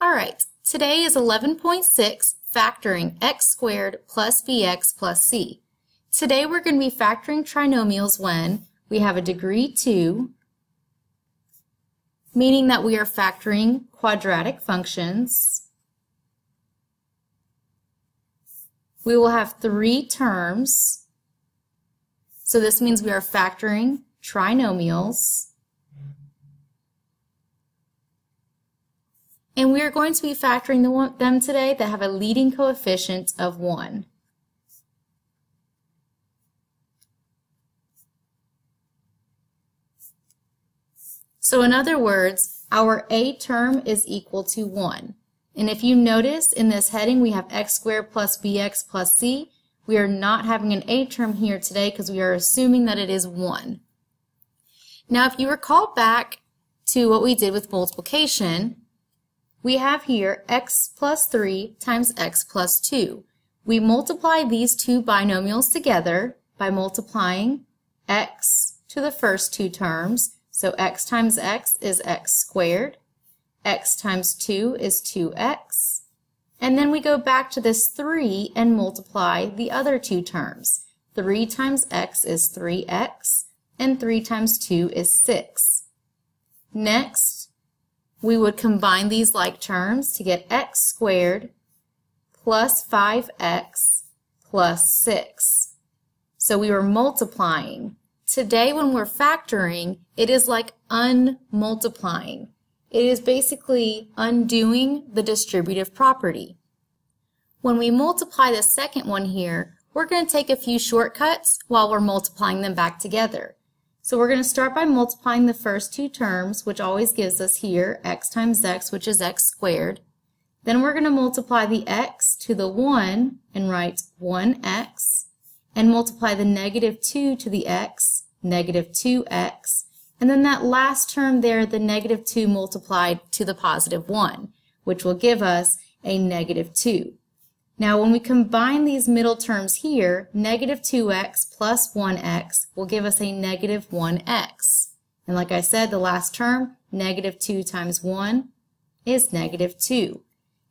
All right, today is 11.6, factoring x squared plus bx plus c. Today we're going to be factoring trinomials when we have a degree 2, meaning that we are factoring quadratic functions. We will have 3 terms, so this means we are factoring trinomials. And we are going to be factoring them today that have a leading coefficient of 1. So in other words, our a term is equal to 1. And if you notice in this heading we have x squared plus bx plus c, we are not having an a term here today because we are assuming that it is 1. Now if you recall back to what we did with multiplication, we have here x plus 3 times x plus 2. We multiply these two binomials together by multiplying x to the first two terms. So x times x is x squared. X times 2 is 2x. And then we go back to this 3 and multiply the other two terms. 3 times x is 3x, and 3 times 2 is 6. Next, we would combine these like terms to get x squared plus 5x plus 6. So we were multiplying. Today when we're factoring, it is like unmultiplying. It is basically undoing the distributive property. When we multiply the second one here, we're going to take a few shortcuts while we're multiplying them back together. So we're going to start by multiplying the first two terms, which always gives us here x times x, which is x squared. Then we're going to multiply the x to the 1 and write 1x, and multiply the negative 2 to the x, negative 2x, and then that last term there, the negative 2 multiplied to the positive 1, which will give us a negative 2. Now when we combine these middle terms here, negative 2x plus 1x will give us a negative 1x. And like I said, the last term, negative 2 times 1 is negative 2.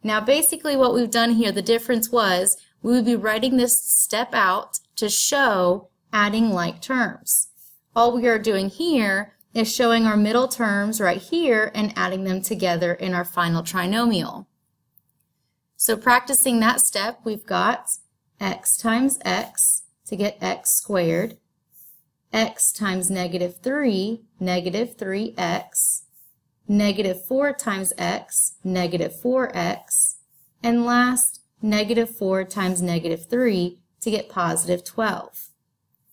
Now basically what we've done here, the difference was we would be writing this step out to show adding like terms. All we are doing here is showing our middle terms right here and adding them together in our final trinomial. So practicing that step, we've got x times x to get x squared, x times negative 3, negative 3x, negative 4 times x, negative 4x, and last, negative 4 times negative 3 to get positive 12.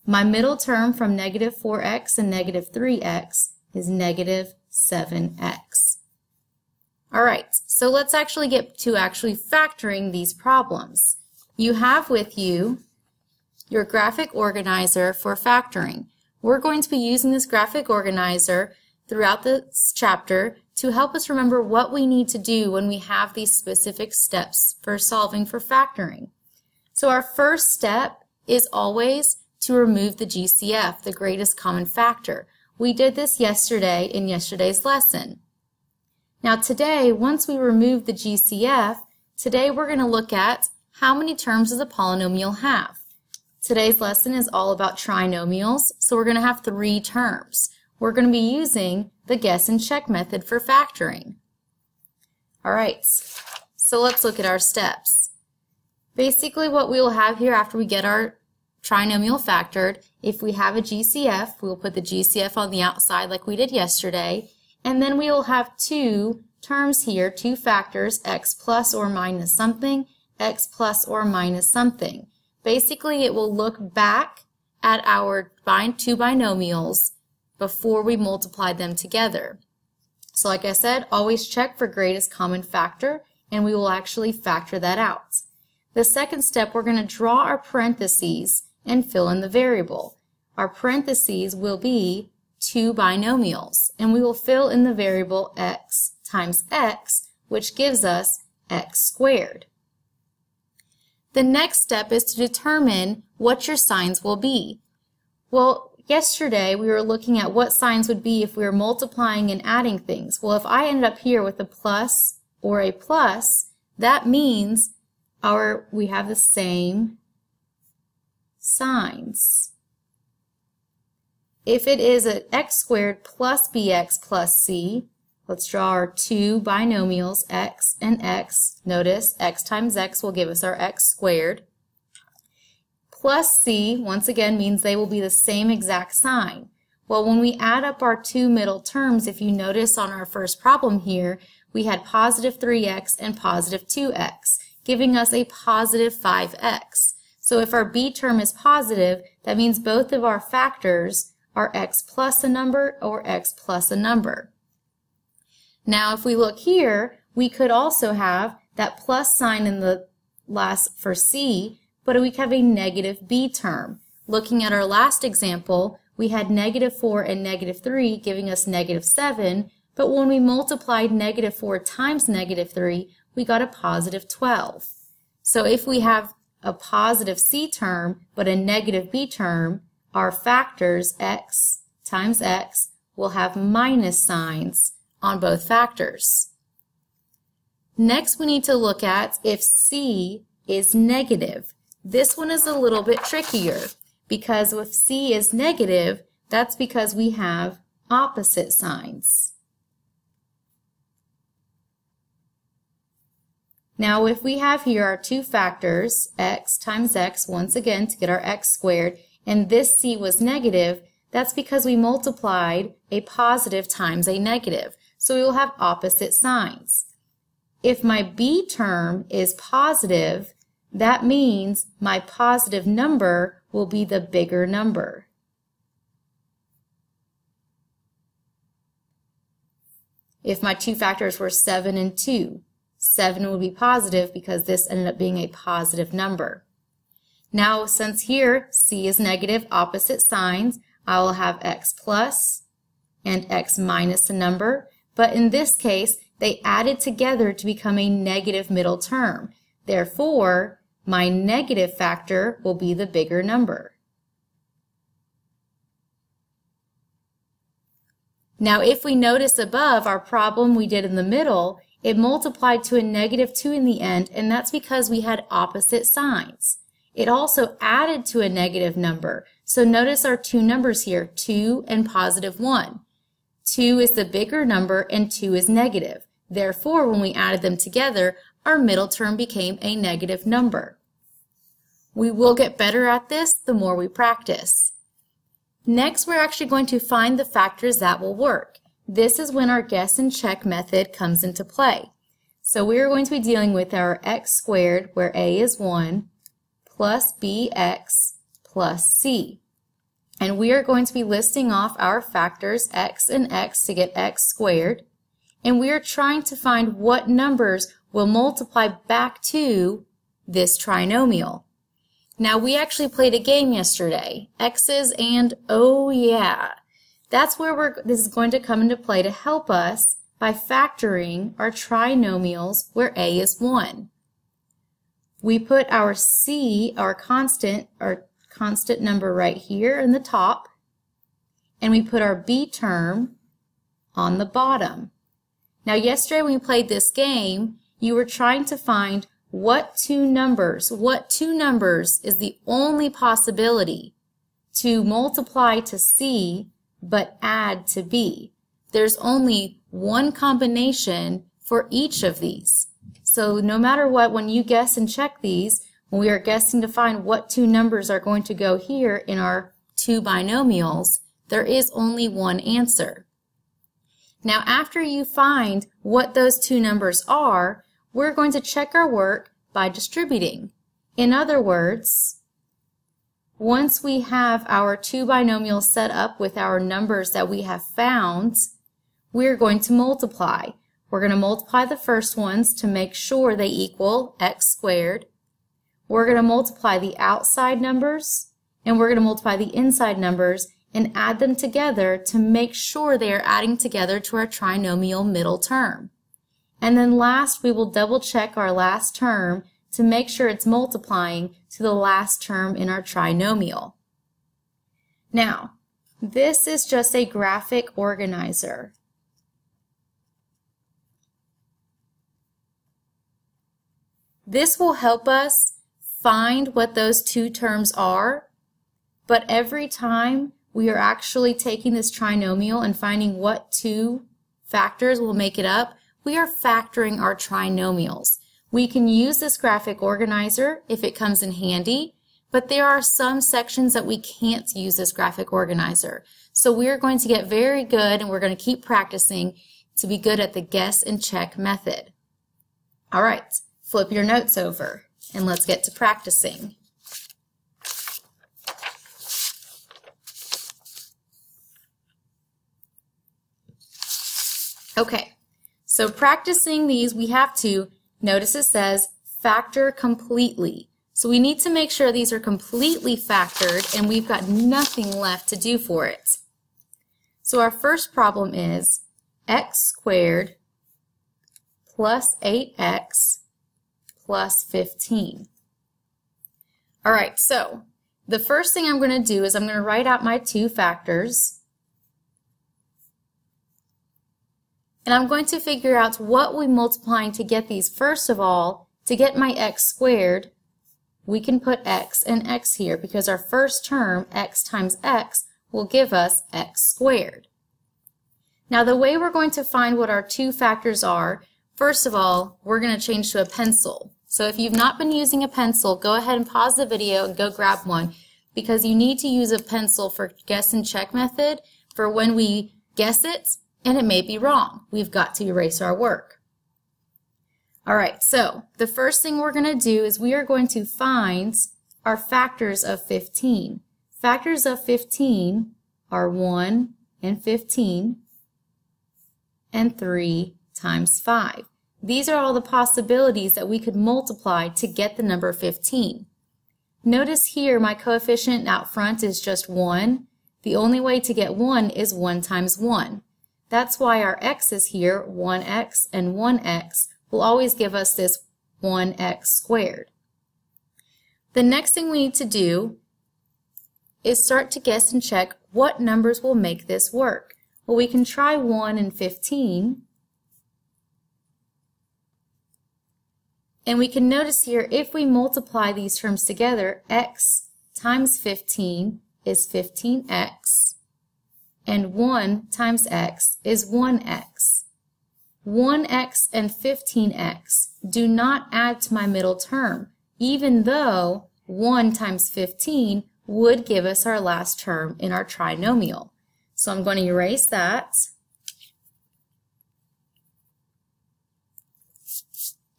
My middle term from negative 4x and negative 3x is negative 7x. All right, so let's actually get to factoring these problems. You have with you your graphic organizer for factoring. We're going to be using this graphic organizer throughout this chapter to help us remember what we need to do when we have these specific steps for solving for factoring. So our first step is always to remove the GCF, the greatest common factor. We did this yesterday in yesterday's lesson. Now today, once we remove the GCF, today we're going to look at how many terms does a polynomial have. Today's lesson is all about trinomials, so we're going to have 3 terms. We're going to be using the guess and check method for factoring. All right, so let's look at our steps. Basically what we will have here after we get our trinomial factored, if we have a GCF, we will put the GCF on the outside like we did yesterday, and then we will have 2 terms here, 2 factors, x plus or minus something, x plus or minus something. Basically, it will look back at our 2 binomials before we multiply them together. So like I said, always check for greatest common factor, and we will actually factor that out. The second step, we're going to draw our parentheses and fill in the variable. Our parentheses will be 2 binomials, and we will fill in the variable x times x, which gives us x squared. The next step is to determine what your signs will be. Well, yesterday we were looking at what signs would be if we were multiplying and adding things. Well, if I ended up here with a plus or a plus, that means we have the same signs. If it is an x squared plus bx plus c, let's draw our two binomials, x and x. Notice x times x will give us our x squared. Plus c, once again, means they will be the same exact sign. Well, when we add up our two middle terms, if you notice on our first problem here, we had positive 3x and positive 2x, giving us a positive 5x. So if our b term is positive, that means both of our factors are x plus a number or x plus a number. Now, if we look here, we could also have that plus sign in the last for c, but we have a negative b term. Looking at our last example, we had negative 4 and negative 3 giving us negative 7, but when we multiplied negative 4 times negative 3, we got a positive 12. So if we have a positive c term but a negative b term, our factors x times x will have minus signs on both factors. Next, we need to look at if c is negative. This one is a little bit trickier because if c is negative, that's because we have opposite signs. Now, if we have here our two factors, x times x, once again to get our x squared, and this c was negative, that's because we multiplied a positive times a negative. So we will have opposite signs. If my b term is positive, that means my positive number will be the bigger number. If my two factors were 7 and 2, 7 would be positive because this ended up being a positive number. Now, since here c is negative, opposite signs, I will have x plus and x minus a number, but in this case, they added together to become a negative middle term. Therefore, my negative factor will be the bigger number. Now, if we notice above our problem we did in the middle, it multiplied to a negative 2 in the end, and that's because we had opposite signs. It also added to a negative number. So notice our two numbers here, 2 and positive 1. 2 is the bigger number and 2 is negative. Therefore, when we added them together, our middle term became a negative number. We will get better at this the more we practice. Next, we're actually going to find the factors that will work. This is when our guess and check method comes into play. So we are going to be dealing with our x squared, where a is 1, plus bx plus c. And we are going to be listing off our factors x and x to get x squared. And we are trying to find what numbers will multiply back to this trinomial. Now, we actually played a game yesterday, x's and oh yeah. That's where this is going to come into play to help us by factoring our trinomials where a is 1. We put our c, our constant number right here in the top, and we put our b term on the bottom. Now, yesterday when we played this game, you were trying to find what two numbers is the only possibility to multiply to c but add to b. There's only one combination for each of these. So no matter what, when you guess and check these, when we are guessing to find what two numbers are going to go here in our two binomials, there is only one answer. Now, after you find what those two numbers are, we're going to check our work by distributing. In other words, once we have our two binomials set up with our numbers that we have found, we're going to multiply. We're going to multiply the first ones to make sure they equal x squared. We're going to multiply the outside numbers, and we're going to multiply the inside numbers and add them together to make sure they are adding together to our trinomial middle term. And then last, we will double check our last term to make sure it's multiplying to the last term in our trinomial. Now, this is just a graphic organizer. This will help us find what those two terms are, but every time we are actually taking this trinomial and finding what two factors will make it up, we are factoring our trinomials. We can use this graphic organizer if it comes in handy, but there are some sections that we can't use this graphic organizer. So we're going to get very good and we're going to keep practicing to be good at the guess and check method. All right, flip your notes over and let's get to practicing. Okay, so practicing these, we have to, notice it says factor completely. So we need to make sure these are completely factored and we've got nothing left to do for it. So our first problem is x squared plus 8x plus 15. All right, so the first thing I'm going to do is I'm going to write out my two factors. And I'm going to figure out what we're multiplying to get these. First of all, to get my x squared, we can put x and x here because our first term, x times x, will give us x squared. Now the way we're going to find what our two factors are, first of all, we're going to change to a pencil. So if you've not been using a pencil, go ahead and pause the video and go grab one because you need to use a pencil for guess and check method for when we guess it and it may be wrong. We've got to erase our work. All right, so the first thing we're going to do is we are going to find our factors of 15. Factors of 15 are 1 and 15 and 3 times 5. These are all the possibilities that we could multiply to get the number 15. Notice here my coefficient out front is just 1. The only way to get 1 is 1 times 1. That's why our x's here, 1x and 1x, will always give us this 1x squared. The next thing we need to do is start to guess and check what numbers will make this work. Well, we can try 1 and 15. And we can notice here, if we multiply these terms together, x times 15 is 15x. And 1 times x is 1x. 1x and 15x do not add to my middle term, even though 1 times 15 would give us our last term in our trinomial. So I'm going to erase that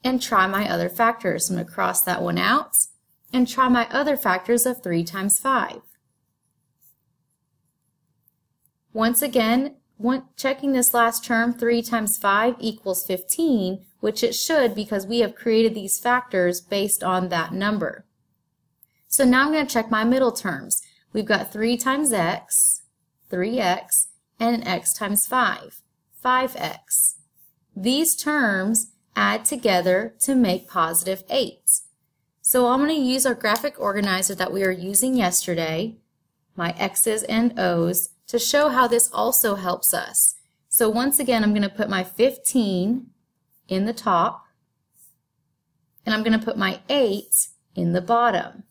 and try my other factors. I'm going to cross that one out and try my other factors of 3 times 5. Once again, checking this last term, 3 times 5 equals 15, which it should because we have created these factors based on that number. So now I'm going to check my middle terms. We've got 3 times x, 3x, and an x times 5, 5x. These terms add together to make positive 8. So I'm going to use our graphic organizer that we were using yesterday, my x's and o's, to show how this also helps us. So once again, I'm going to put my 15 in the top, and I'm going to put my 8 in the bottom.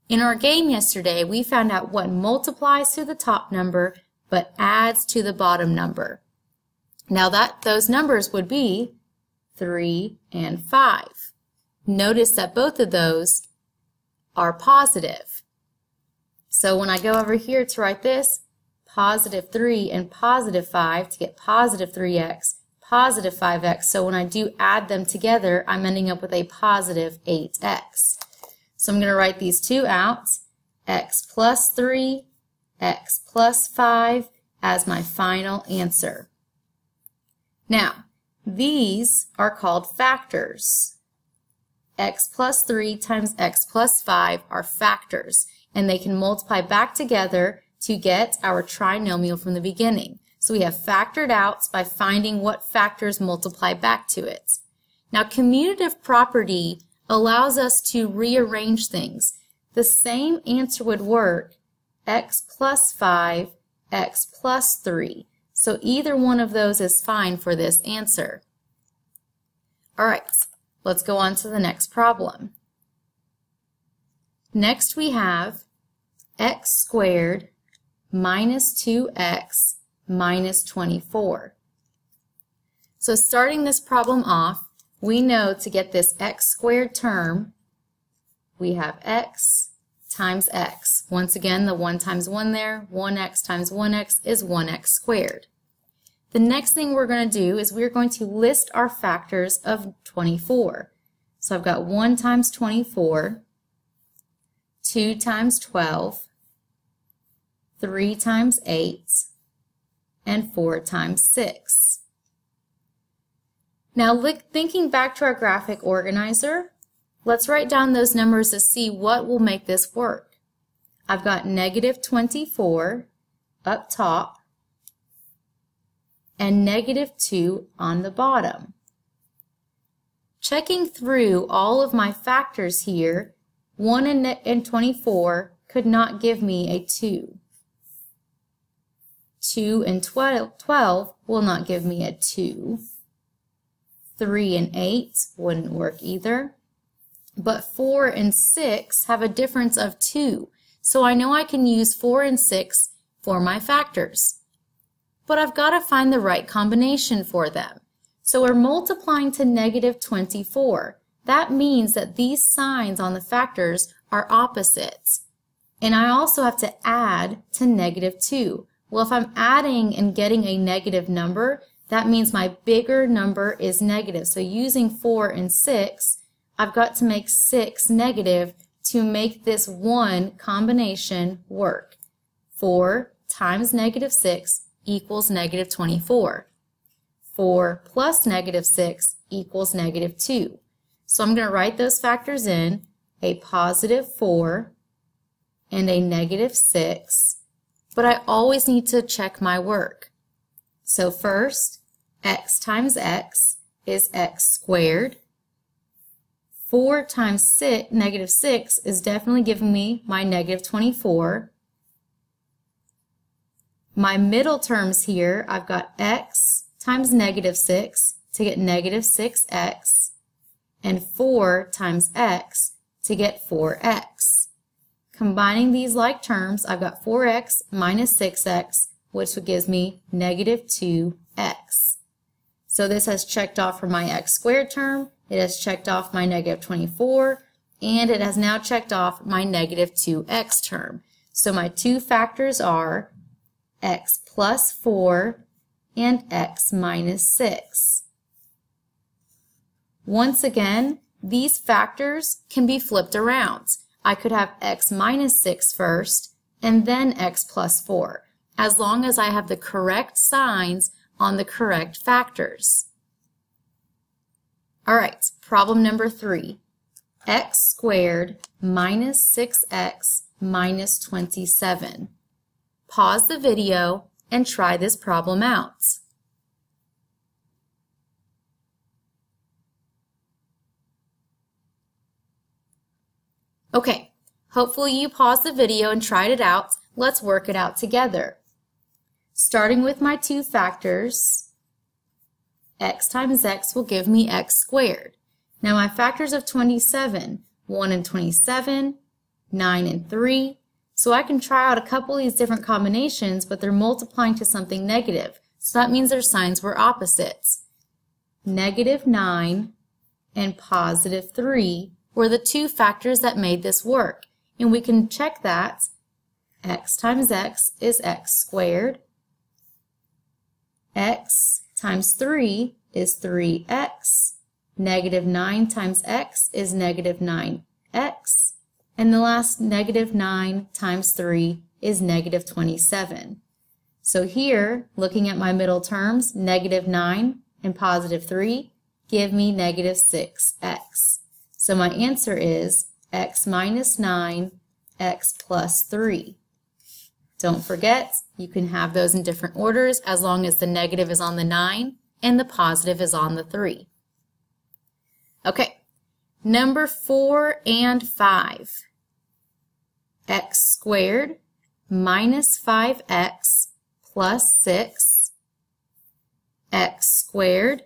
In our game yesterday, we found out what multiplies to the top number but adds to the bottom number. Now those numbers would be 3 and 5. Notice that both of those are positive. So when I go over here to write this, positive 3 and positive 5 to get positive 3x, positive 5x. So when I do add them together, I'm ending up with a positive 8x. So I'm going to write these two out, x plus 3, x plus 5 as my final answer. Now, these are called factors. X plus 3 times x plus 5 are factors, and they can multiply back together to get our trinomial from the beginning. So we have factored out by finding what factors multiply back to it. Now, commutative property allows us to rearrange things. The same answer would work x plus 5, x plus 3. So either one of those is fine for this answer. All right, Let's go on to the next problem. Next we have x squared minus 2x minus 24. So starting this problem off, we know to get this x squared term, we have x times x. Once again, the 1 times 1 there, 1x times 1x is 1x squared. The next thing we're going to do is we're going to list our factors of 24. So I've got 1 times 24, 2 times 12, 3 times 8, and 4 times 6. Now thinking back to our graphic organizer, let's write down those numbers to see what will make this work. I've got negative 24 up top and negative 2 on the bottom. Checking through all of my factors here, 1 and 24 could not give me a 2. 2 and 12 will not give me a 2. 3 and 8 wouldn't work either. But 4 and 6 have a difference of 2. So I know I can use 4 and 6 for my factors. But I've got to find the right combination for them. So we're multiplying to negative 24. That means that these signs on the factors are opposites. And I also have to add to negative 2. Well, if I'm adding and getting a negative number, that means my bigger number is negative. So using 4 and 6, I've got to make 6 negative to make this one combination work. 4 times negative 6 equals negative 24. 4 plus negative 6 equals negative 2. So I'm going to write those factors in, a positive 4 and a negative 6, but I always need to check my work. So first, x times x is x squared. 4 times negative 6 is definitely giving me my negative 24. My middle terms here, I've got x times negative 6 to get negative 6x, and 4 times x to get 4x. Combining these like terms, I've got 4x minus 6x, which gives me negative 2x. So this has checked off for my x squared term, it has checked off my negative 24, and it has now checked off my negative 2x term. So my two factors are x plus 4 and x minus 6. Once again, these factors can be flipped around. I could have x minus 6 first and then x plus 4, as long as I have the correct signs on the correct factors. All right, problem number 3. X squared minus 6x minus 27. Pause the video and try this problem out. Okay, hopefully you paused the video and tried it out. Let's work it out together. Starting with my two factors, x times x will give me x squared. Now my factors of 27, 1 and 27, 9 and 3. So I can try out a couple of these different combinations, but they're multiplying to something negative. So that means their signs were opposites. Negative 9 and positive 3 were the two factors that made this work. And we can check that. X times x is x squared. X times 3 is 3x. Negative 9 times x is negative 9x. And the last negative 9 times 3 is negative 27. So here, looking at my middle terms, negative 9 and positive 3 give me negative 6x. So my answer is x minus 9, x plus 3. Don't forget, you can have those in different orders as long as the negative is on the 9 and the positive is on the 3. Okay, number 4 and 5. X squared minus 5x plus 6. X squared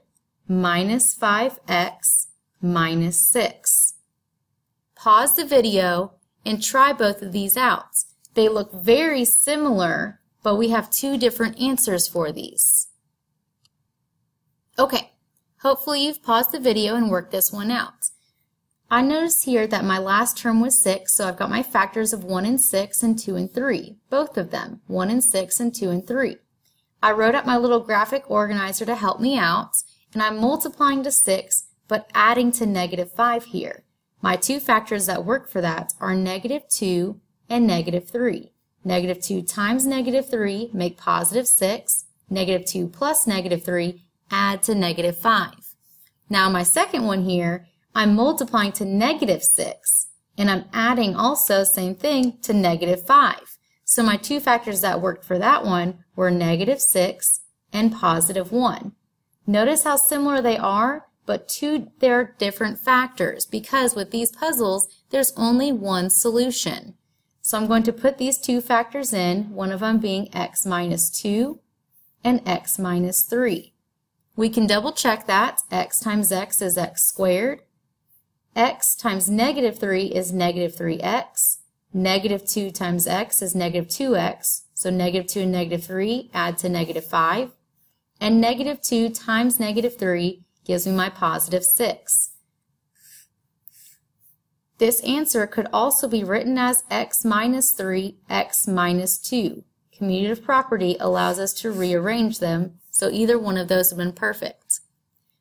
minus 5x minus 6. Pause the video and try both of these out. They look very similar, but we have two different answers for these. Okay, hopefully you've paused the video and worked this one out. I notice here that my last term was 6, so I've got my factors of 1 and 6 and 2 and 3. Both of them, 1 and 6 and 2 and 3. I wrote up my little graphic organizer to help me out, and I'm multiplying to 6, but adding to negative 5 here. My two factors that work for that are negative 2 and negative 3. Negative 2 times negative 3 make positive 6. Negative 2 plus negative 3 add to negative 5. Now my second one here, I'm multiplying to negative 6, and I'm adding also, same thing, to negative 5. So my two factors that worked for that one were negative 6 and positive 1. Notice how similar they are, but they're different factors, because with these puzzles, there's only one solution. So I'm going to put these two factors in, one of them being x minus 2 and x minus 3. We can double check that. X times x is x squared. X times negative 3 is negative 3x. Negative 2 times x is negative 2x. So negative 2 and negative 3 add to negative 5. And negative 2 times negative 3 gives me my positive 6. This answer could also be written as x minus 3, x minus 2. Commutative property allows us to rearrange them, so either one of those would have been perfect.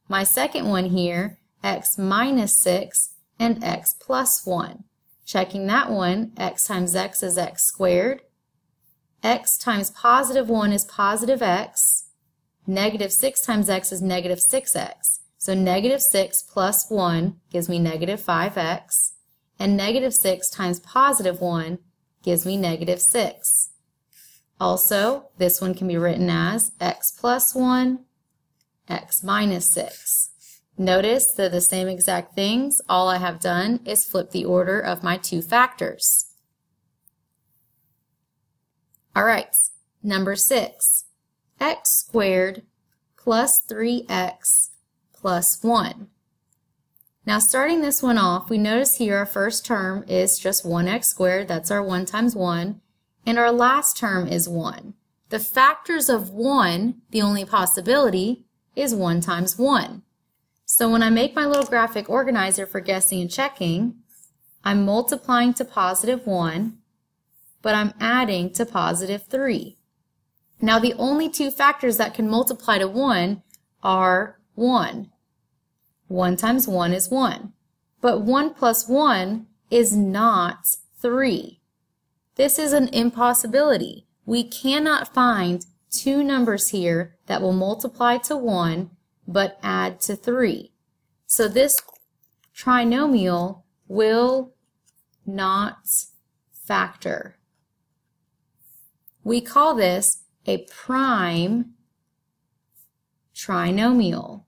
My second one here, x minus 6 and x plus 1. Checking that one, x times x is x squared. X times positive 1 is positive x. Negative 6 times x is negative 6x. So negative 6 plus 1 gives me negative 5x. And negative 6 times positive 1 gives me negative 6. Also, this one can be written as x plus 1, x minus 6. Notice they're the same exact things. All I have done is flip the order of my two factors. All right, number 6, x squared plus 3x plus 1. Now starting this one off, we notice here our first term is just 1x squared, that's our 1 times 1, and our last term is 1. The factors of 1, the only possibility, is 1 times 1. So when I make my little graphic organizer for guessing and checking, I'm multiplying to positive 1, but I'm adding to positive 3. Now the only two factors that can multiply to 1 are 1. 1 times 1 is 1. But 1 plus 1 is not 3. This is an impossibility. We cannot find two numbers here that will multiply to 1 but add to 3. So this trinomial will not factor. We call this a prime trinomial.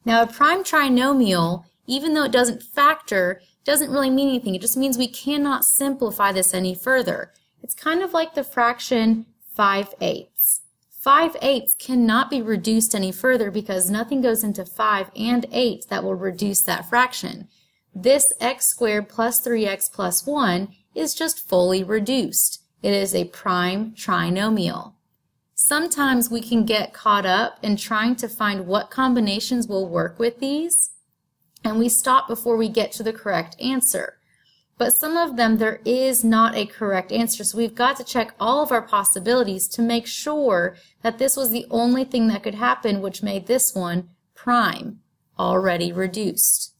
Now a prime trinomial, even though it doesn't factor, doesn't really mean anything. It just means we cannot simplify this any further. It's kind of like the fraction 5/8. 5/8 cannot be reduced any further because nothing goes into 5 and 8 that will reduce that fraction. This x squared plus 3x plus 1 is just fully reduced. It is a prime trinomial. Sometimes we can get caught up in trying to find what combinations will work with these, and we stop before we get to the correct answer. But some of them there is not a correct answer, so we've got to check all of our possibilities to make sure that this was the only thing that could happen, which made this one prime, already reduced.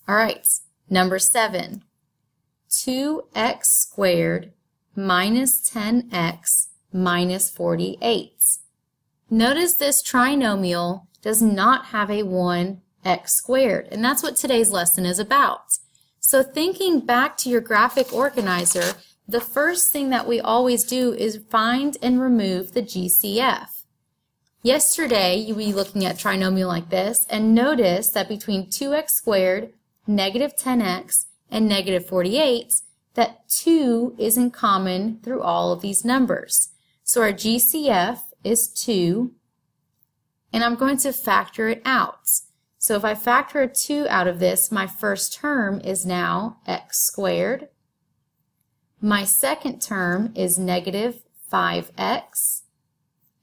All right, number 7, 2x squared minus 10x minus 48. Notice this trinomial does not have a 1x squared, and that's what today's lesson is about. So thinking back to your graphic organizer, the first thing that we always do is find and remove the GCF. Yesterday, you will be looking at trinomial like this, and notice that between 2x squared, negative 10x, and negative 48, that 2 is in common through all of these numbers. So our GCF is 2, and I'm going to factor it out. So if I factor a 2 out of this, my first term is now x squared. My second term is negative 5x.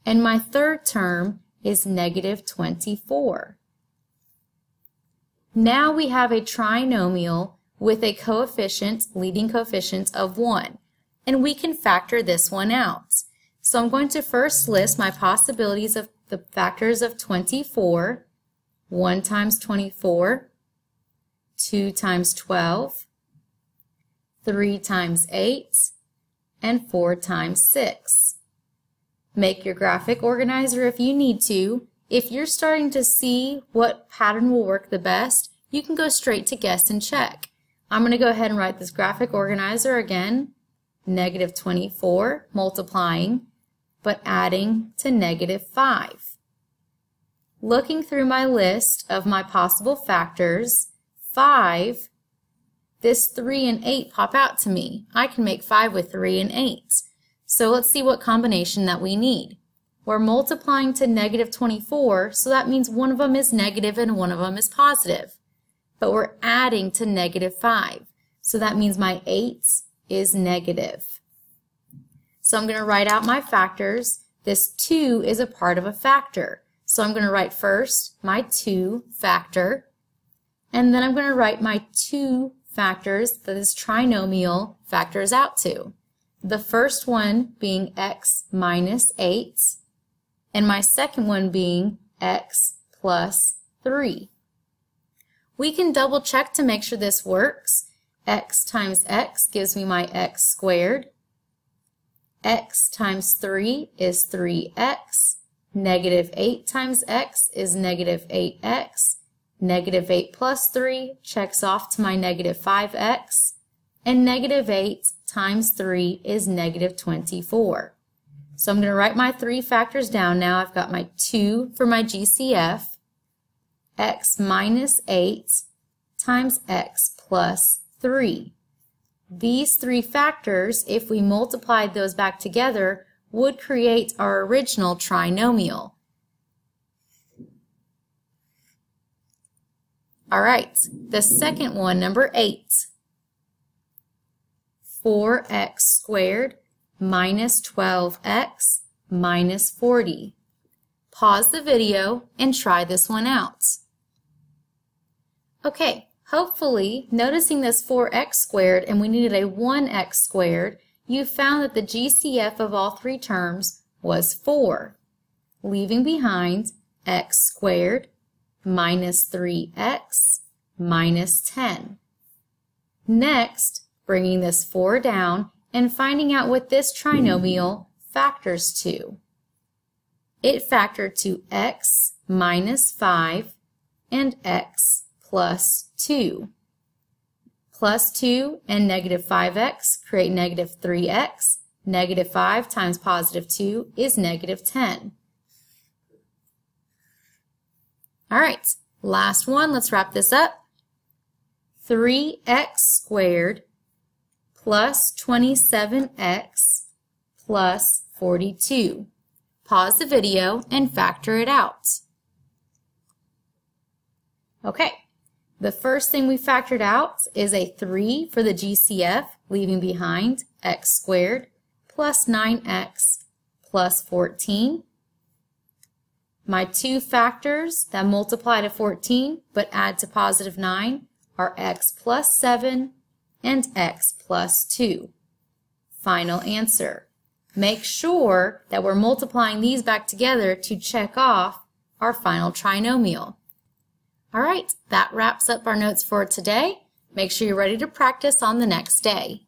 And my third term is negative 24. Now we have a trinomial with a leading coefficient of 1. And we can factor this one out. So I'm going to first list my possibilities of the factors of 24. 1 times 24, 2 times 12, 3 times 8, and 4 times 6. Make your graphic organizer if you need to. If you're starting to see what pattern will work the best, you can go straight to guess and check. I'm going to go ahead and write this graphic organizer again. Negative 24 multiplying, but adding to negative 5. Looking through my list of my possible factors, 5, this 3 and 8 pop out to me. I can make 5 with 3 and 8. So let's see what combination that we need. We're multiplying to negative 24, so that means one of them is negative and one of them is positive. But we're adding to negative 5, so that means my 8 is negative. So I'm going to write out my factors. This 2 is a part of a factor. So I'm going to write first my 2 factor, and then I'm going to write my 2 factors that this trinomial factors out to. The first one being x minus 8, and my second one being x plus 3. We can double check to make sure this works. X times x gives me my x squared. X times 3 is 3x. Negative 8 times x is negative 8x. Negative 8 plus 3 checks off to my negative 5x. And negative 8 times 3 is negative 24. So I'm going to write my 3 factors down now. I've got my 2 for my GCF. X minus 8 times x plus 3. These 3 factors, if we multiplied those back together, would create our original trinomial. All right, the second one, number 8. 4x squared minus 12x minus 40. Pause the video and try this one out. Okay, hopefully, noticing this 4x squared and we needed a 1x squared, you found that the GCF of all 3 terms was 4, leaving behind x squared minus 3x minus 10. Next, bringing this 4 down and finding out what this trinomial factors to. It factored to x minus 5 and x plus 2. Plus 2 and negative 5x create negative 3x. Negative 5 times positive 2 is negative 10. All right, last one. Let's wrap this up. 3x squared plus 27x plus 42. Pause the video and factor it out. Okay. The first thing we factored out is a 3 for the GCF, leaving behind x squared plus 9x plus 14. My 2 factors that multiply to 14 but add to positive 9 are x plus 7 and x plus 2. Final answer. Make sure that we're multiplying these back together to check off our final trinomial. All right, that wraps up our notes for today. Make sure you're ready to practice on the next day.